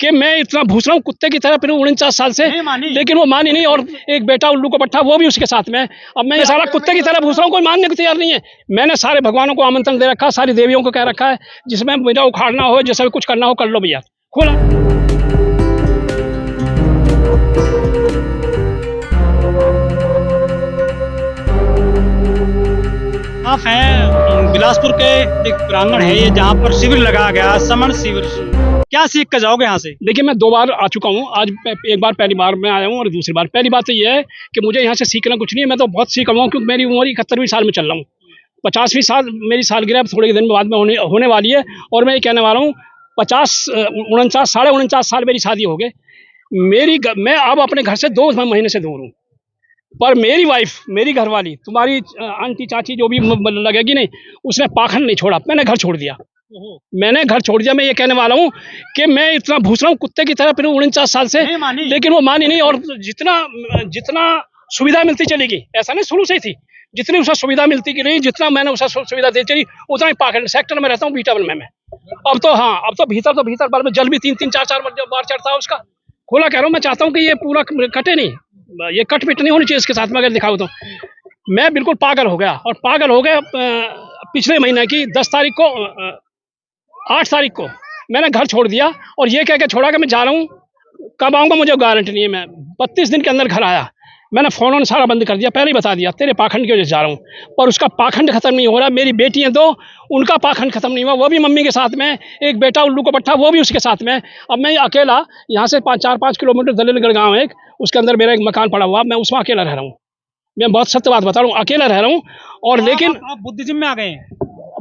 कि मैं इतना भूस रहा हूँ कुत्ते की तरह फिर 49 साल से, लेकिन वो मानी नहीं। और एक बेटा उल्लू का पट्टा वो भी उसके साथ में। अब मैं ये सारा कुत्ते की तरह भूस रहा हूँ, कोई मानने को तैयार नहीं है। मैंने सारे भगवानों को आमंत्रण दे रखा, सारी देवियों को कह रखा है, जिसमें मेरा उखाड़ना हो, जैसा भी कुछ करना हो कर लो भैया, खोला। आप हैं बिलासपुर के एक प्रांगण है ये, जहाँ पर शिविर लगाया गया, समन शिविर। क्या सीख कर जाओगे यहाँ से? देखिए, मैं 2 बार आ चुका हूँ। आज एक बार पहली बार मैं आया हूँ और दूसरी बार। पहली बात तो ये है कि मुझे यहाँ से सीखना कुछ नहीं है, मैं तो बहुत सीख रहा हूँ, क्योंकि मेरी उम्र 71वीं साल में चल रहा हूँ। 50वीं साल मेरी सालगिरह थोड़े दिन बाद में होने वाली है। और मैं ये कहने वाला हूँ 49 साल मेरी शादी हो गई। मैं अब अपने घर से 2 महीने से दूर हूँ, पर मेरी वाइफ, मेरी घरवाली, तुम्हारी आंटी चाची जो भी लगेगी नहीं, उसने पाखंड नहीं छोड़ा। मैंने घर छोड़ दिया, मैं ये कहने वाला हूँ कि मैं इतना भूस रहा हूँ कुत्ते की तरह फिर 49 साल से, लेकिन वो मानी नहीं। और जितना सुविधा मिलती चलेगी, ऐसा नहीं शुरू से ही थी, जितनी उसे सुविधा मिलती की रही, जितना मैंने उसे सुविधा दी चली, उतना ही पाखंड। सेक्टर में रहता हूँ, बीटावल में मैं। अब तो भीतर बार में जल भी 3-3, 4-4 बार चढ़ता है उसका। खोला कह रहा हूँ, मैं चाहता हूँ कि ये पूरा कटे नहीं, ये कट पिट नहीं होनी चाहिए इसके साथ में। अगर दिखाऊँ तो मैं बिल्कुल पागल हो गया। और पागल हो गया पिछले महीने की 10 तारीख को, 8 तारीख को मैंने घर छोड़ दिया। और ये कह के छोड़ा कि मैं जा रहा हूँ, कब आऊँगा मुझे गारंटी नहीं है। मैं 32 दिन के अंदर घर आया। मैंने फ़ोन सारा बंद कर दिया, पहले ही बता दिया, तेरे पाखंड की वजह से जा रहा हूँ। पर उसका पाखंड खत्म नहीं हो रहा। मेरी बेटी है 2, उनका पाखंड खत्म नहीं हुआ, वो भी मम्मी के साथ में। एक बेटा उल्लू का पट्टा, वो भी उसके साथ में। अब मैं अकेला यहाँ से 4-5 किलोमीटर दलेलगढ़ गाँव है, उसके अंदर मेरा एक मकान पड़ा हुआ, मैं उसमें अकेला रह रहा हूँ। मैं बहुत सत्य बात बता रहा हूँ, अकेला रह रहा हूँ। और लेकिन आप बुद्धिज्म में आ गए हैं।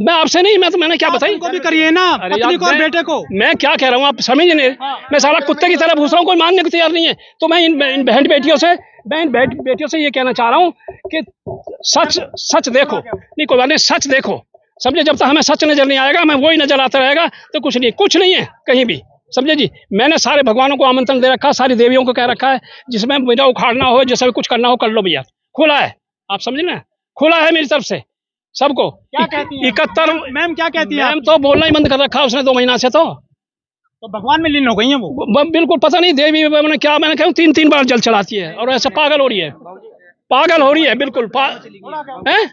मैं आपसे नहीं, मैंने क्या बताई को भी करिए ना, पत्नी को और बेटे को। मैं क्या कह रहा हूँ आप समझ नहीं। मैं सारा कुत्ते की तरह भूस रहा हूँ, कोई मानने को तैयार नहीं है। तो मैं इन बहन बेटियों से ये कहना चाह रहा हूँ कि सच देखो, नहीं कोई बात नहीं, सच देखो, समझे। जब तक हमें सच नजर नहीं आएगा, हमें वही नजर आता रहेगा, तो कुछ नहीं है कहीं भी, समझे जी। मैंने सारे भगवानों को आमंत्रण दे रखा, सारी देवियों को कह रखा है, जिसमें मेरा उखाड़ना हो, जैसा भी कुछ करना हो कर लो भैया, खुला है। आप समझे ना, खुला है मेरी तरफ से सबको। क्या कहती हैं 71 मैम? क्या कहती है? मैम तो बोलना ही बंद कर रखा उसने 2 महीना से। तो भगवान में लीन हो गई है वो। बिल्कुल पता नहीं देवी मैंने कहूँ 3-3 बार जल चढ़ाती है, और ऐसा पागल हो रही है बिल्कुल। हैं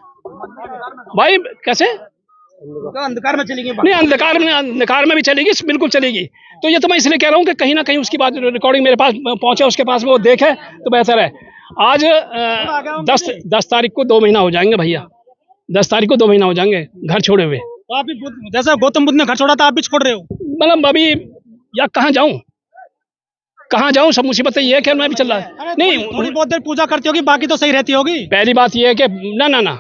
भाई, कैसे अंधकार में चलेगी? नहीं, अंधकार में भी चलेगी, बिल्कुल चलेगी। तो ये तो मैं इसलिए कह रहा हूँ कि कहीं ना कहीं उसकी बात रिकॉर्डिंग मेरे पास पहुंचे, उसके पास में वो देखे तो बेहतर है। आज 10 तारीख को 2 महीना हो जाएंगे भैया, 10 तारीख को 2 महीना हो जाएंगे घर छोड़े हुए। तो आप भी जैसा गौतम बुद्ध ने घर छोड़ा था, आप भी छोड़ रहे हो? मतलब अभी या कहाँ जाऊँ, सब मुसीबतें ये है कि मैं भी चल रहा है। नहीं, थोड़ी बहुत देर पूजा करती होगी, बाकी तो सही रहती होगी। पहली बात ये है कि ना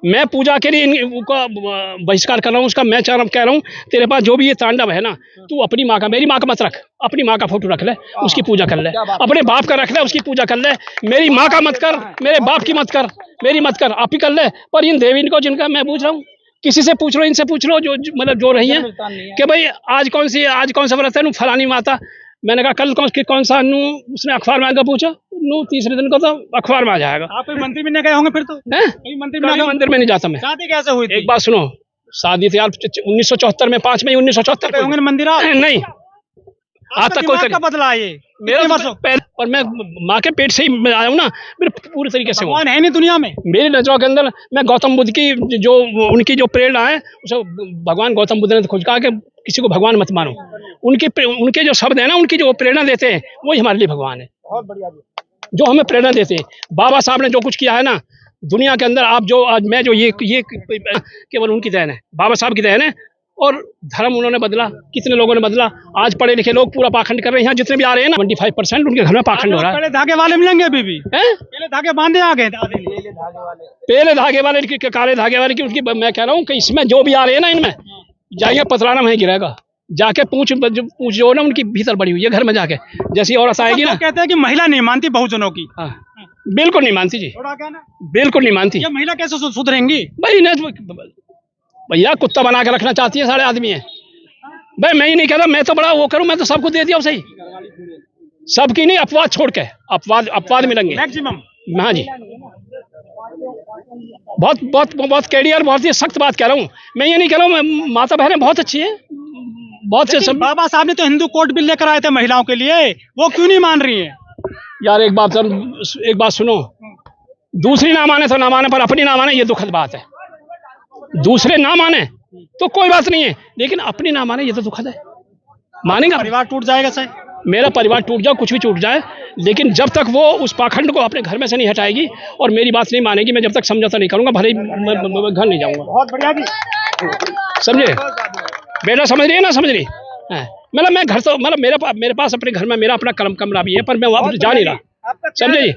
मैं पूजा के लिए इनका बहिष्कार कर रहा हूँ उसका। मैं कह रहा हूँ तेरे पास जो भी ये तांडव है ना, तू अपनी माँ का, मेरी माँ का मत रख, अपनी माँ का फोटो रख ले, उसकी पूजा कर ले। अपने बाप का रख ले, उसकी पूजा कर ले। मेरी माँ का मत कर, मेरे बाप की मत कर, मेरी मत कर, आप ही कर ले। पर इन देवी को जिनका मैं पूछ रहा हूँ, किसी से पूछ लो, इनसे पूछ लो, जो मतलब जो रही है कि भाई आज कौन सा व्रत है, फलानी माता। मैंने कहा कल कौन सा नू, उसने अखबार में आकर पूछा, नू तीसरे दिन को तो अखबार में आ जाएगा। आप मंदिर में नहीं गए होंगे फिर तो? मंदिर में नहीं जाता मैं। शादी कैसे हुई थी? एक बात सुनो, शादी थी यार 1974 में, 5 मई 1974 होंगे मंदिर नहीं। आज तक कोई का बदला ये मेरे वर्षों पहले, और मैं माँ के पेट से ही आया हूँ ना, मेरे पूरी तरीके से भगवान है नहीं दुनिया में। मेरी नजरों के अंदर मैं गौतम बुद्ध की जो उनकी जो प्रेरणा है, उसे भगवान गौतम बुद्ध ने खुद कहा कि किसी को भगवान मत मानो। उनके जो शब्द है ना, उनकी जो प्रेरणा देते हैं, वही हमारे लिए भगवान है। बहुत बढ़िया जो हमें प्रेरणा देते हैं। बाबा साहब ने जो कुछ किया है ना दुनिया के अंदर, आप जो आज मैं जो ये केवल उनकी देन है, बाबा साहब की देन है। और धर्म उन्होंने बदला, कितने लोगों ने बदला। आज पढ़े लिखे लोग पूरा पाखंड कर रहे हैं। यहाँ जितने भी आ रहे हैं ना, 25% उनके घर में पाखंड हो रहा है। पहले धागे वाले मिलेंगे अभी भी? पहले धागे बांधे आ गए, पहले धागे वाले काले धागे वाले की उनकी। मैं कह रहा हूँ कि इसमें जो भी आ रहे हैं ना, इनमें जाइए पतराना में गिरेगा, जाके पूछ जो ना उनकी भीतर बड़ी हुई है घर में जाके, जैसी औरत आएगी ना। कहते हैं कि महिला नहीं मानती बहुजनों की। बिल्कुल नहीं मानती जी, बिल्कुल नहीं मानती। ये महिला कैसे सुधरेंगी भाई? भैया कुत्ता बना के रखना चाहती है, सारे आदमी है भाई। मैं ही नहीं कहता मैं तो बड़ा वो करूं, मैं तो सबको दे दिया सही, सबकी नहीं, अपवाद छोड़ के। अपवाद मिलेंगे मैक्सिमम। हाँ जी, बहुत कैरियर, बहुत ही सख्त बात कह रहा हूँ मैं। ये नहीं कह रहा हूँ, माता बहनें बहुत अच्छी है, बहुत से सब बाबा साहब ने तो हिंदू कोड बिल लेकर आए थे महिलाओं के लिए, वो क्यों नहीं मान रही है? यार एक बात सुनो, दूसरी ना माने तो ना माने, पर अपनी ना माने ये दुखद बात है। दूसरे ना माने तो कोई बात नहीं है, लेकिन अपनी ना माने ये तो दुखद है। मानेगा परिवार टूट जाएगा सर। मेरा परिवार टूट जाए, कुछ भी टूट जाए, लेकिन जब तक वो उस पाखंड को अपने घर में से नहीं हटाएगी और मेरी बात नहीं मानेगी, मैं जब तक समझौता नहीं करूंगा, भले ही मैं घर नहीं जाऊंगा। बहुत बढ़िया जी, समझे बेटा, समझ रही है ना, समझ रही है। मतलब मैं घर तो मतलब मेरे पास अपने घर में मेरा अपना कमरा भी है, पर मैं वहाँ जा नहीं रहा, समझे जी।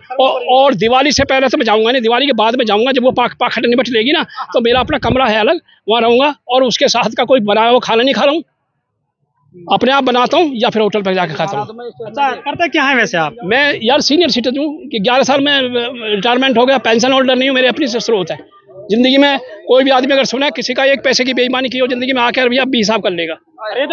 और दिवाली से पहले तो मैं जाऊंगा नहीं, दिवाली के बाद में जाऊंगा, जब वो पाखंड निपट लेगी ना, तो मेरा अपना कमरा है अलग, वहाँ रहूंगा। और उसके साथ का कोई बनाया हुआ खाना नहीं खा रहा हूँ, अपने आप बनाता हूँ या फिर होटल पर जाकर खाता हूँ। अच्छा करते क्या है वैसे आप? मैं यार सीनियर सिटीजन हूँ कि 11 साल में रिटायरमेंट हो गया, पेंशन होल्डर नहीं हूँ, मेरे अपनी स्रोत है जिंदगी में। कोई भी आदमी अगर सुना किसी का एक पैसे की बेईमानी की हो जिंदगी में, आकर भैया 20 हिसाब कर लेगा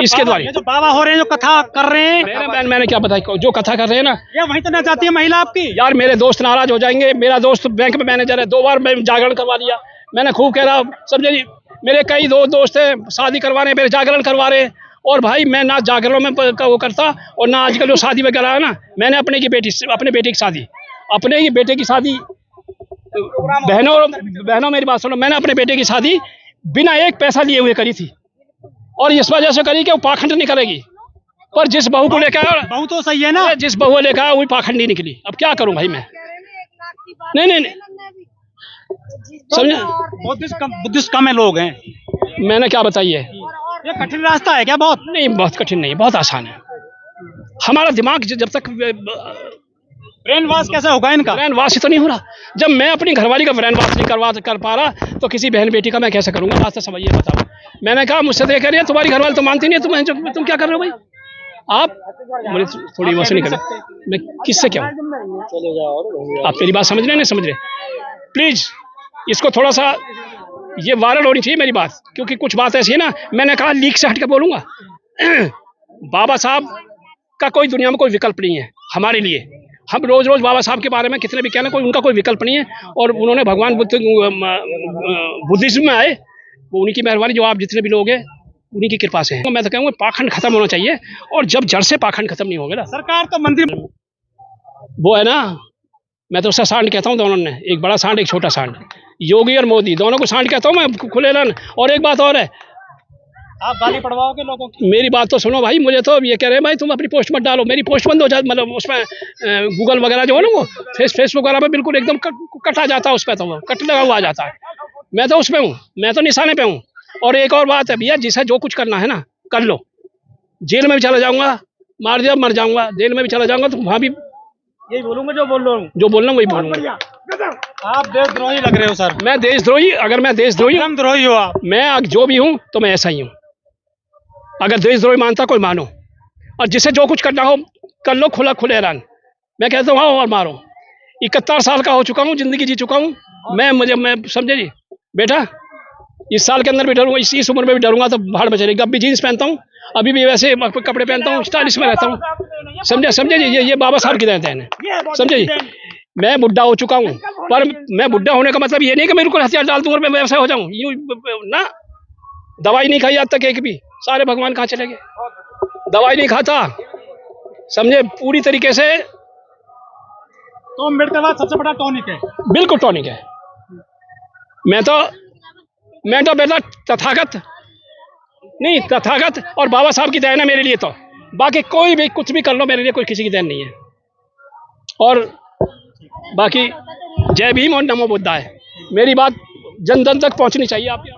इसके द्वारा। जो बाबा हो रहे हैं, जो कथा कर रहे हैं, मेरा बहन, मैंने क्या बताया, जो कथा कर रहे हैं ना, ये वहीं तो ना चाहती है महिला आपकी। यार मेरे दोस्त नाराज हो जाएंगे। मेरा दोस्त बैंक में मैनेजर है, 2 बार मैं जागरण करवा लिया, मैंने खूब कह रहा, समझे जी। मेरे कई दोस्त हैं, शादी करवा रहे हैं, मेरे जागरण करवा रहे हैं। और भाई मैं ना जागरणों में वो करता, और ना आजकल जो शादी वगैरह है ना, मैंने अपने बेटे की बेटे की शादी, बहनों मेरी बात सुनो, मैंने अपने बेटे की शादी बिना एक पैसा लिए हुए करी थी, और इस वजह से करी कि वो पाखंड नहीं करेगी। पर जिस बहू को लेकर, बहू तो सही है ना, जिस बहू लेकर आया वही पाखंड नहीं निकली। अब क्या करूं भाई मैं? नहीं समझे, बुद्धिस्ट कम है लोग हैं। मैंने क्या बताइए, ये कठिन रास्ता है क्या? बहुत नहीं, बहुत कठिन नहीं, बहुत आसान है। हमारा दिमाग जब तक ब्रेन वॉश कैसे होगा इनका? ब्रेन वॉश ही तो नहीं हो रहा। जब मैं अपनी घरवाली का ब्रेन वॉश नहीं कर पा रहा, तो किसी बहन बेटी का मैं कैसे करूंगा? बात तो समझिए, बताओ। मैंने कहा मुझसे तो ये कह रही है तुम्हारी घरवाली तो मानती नहीं है, तुम क्या कर रहे हो भाई? आप मुझे थोड़ी वैसे नहीं कर, मैं किससे क्या हूँ? आप मेरी बात समझ रहे हैं, नहीं समझ रहे? प्लीज इसको थोड़ा सा ये वायरल होनी चाहिए मेरी बात, क्योंकि कुछ बात ऐसी है ना, मैंने कहा लीक से हट के बोलूंगा। बाबा साहब का कोई दुनिया में कोई विकल्प नहीं है हमारे लिए। हम रोज बाबा साहब के बारे में कितने भी कहना, उनका कोई विकल्प नहीं है। और उन्होंने भगवान बुद्धिज्म में आए, वो उन्हीं की मेहरबानी, जो आप जितने भी लोग हैं उन्हीं की कृपा से है। मैं तो कहूँगा पाखंड खत्म होना चाहिए, और जब जड़ से पाखंड खत्म नहीं होगा ना, सरकार तो मंदिर वो है ना, मैं तो उसका सांड कहता हूँ, दोनों ने, एक बड़ा सांड एक छोटा सांड, योगी और मोदी दोनों को सांड कहता हूँ मैं, खुले रन। और एक बात और है, आप गाली पड़वाओगे लोगों की? मेरी बात तो सुनो भाई, मुझे तो ये कह रहे हैं भाई तुम अपनी पोस्ट मत डालो, मेरी पोस्ट बंद हो जाती, मतलब उसमें गूगल वगैरह जो है ना, वो फेसबुक वगैरह में बिल्कुल एकदम कटा जाता है, उस पर तो वो कट लगा हुआ आ जाता है। मैं तो उसमें हूँ, मैं तो निशाने पे हूँ। और एक और बात है भैया, जिसे जो कुछ करना है ना कर लो, जेल में भी चला जाऊंगा, मार दिया मर जाऊंगा, जेल में भी चला जाऊंगा, तो वहाँ भी यही बोलूंगा जो बोल रहा हूँ, वही बोलूंगा। आप देशद्रोही लग रहे हो सर। मैं देशद्रोही? अगर मैं देशद्रोही, धर्मद्रोही हो आप। मैं जो भी हूँ तो मैं ऐसा ही हूँ। अगर देशद्रोही मानता कोई मानो, और जिसे जो कुछ करना हो कर लो, खुले रन। मैं कहता हूँ और मारो। 71 साल का हो चुका हूँ, जिंदगी जी चुका हूँ मैं समझे जी बेटा। इस साल के अंदर भी डरूंगा, इस उम्र में भी डरूंगा तो भाड़ में चलेगा। अब भी जीन्स पहनता हूँ, अभी भी वैसे कपड़े पहनता हूँ, स्टाइलिश में रहता हूँ, समझे जी। ये बाबा साहब की देन है, समझे जी। मैं बुढ़ा हो चुका हूँ, पर मैं बुढ़ा होने का मतलब ये नहीं कि मेरे को हथियार डाल दूँ और मैं वैसा हो जाऊँ, यूँ ना। दवाई नहीं खाई आज तक एक भी, सारे भगवान कहाँ चले गए? दवाई नहीं खाता, समझे, पूरी तरीके से। तो अम्बेडकर सबसे बड़ा टॉनिक है, बिल्कुल टॉनिक है। मैं तो बेटा तथागत नहीं, तथागत और बाबा साहब की देन है मेरे लिए। तो बाकी कोई भी कुछ भी कर लो, मेरे लिए कोई किसी की देन नहीं है। और बाकी जय भीम और नमो बुद्धाय, मेरी बात जन जन तक पहुंचनी चाहिए आपकी।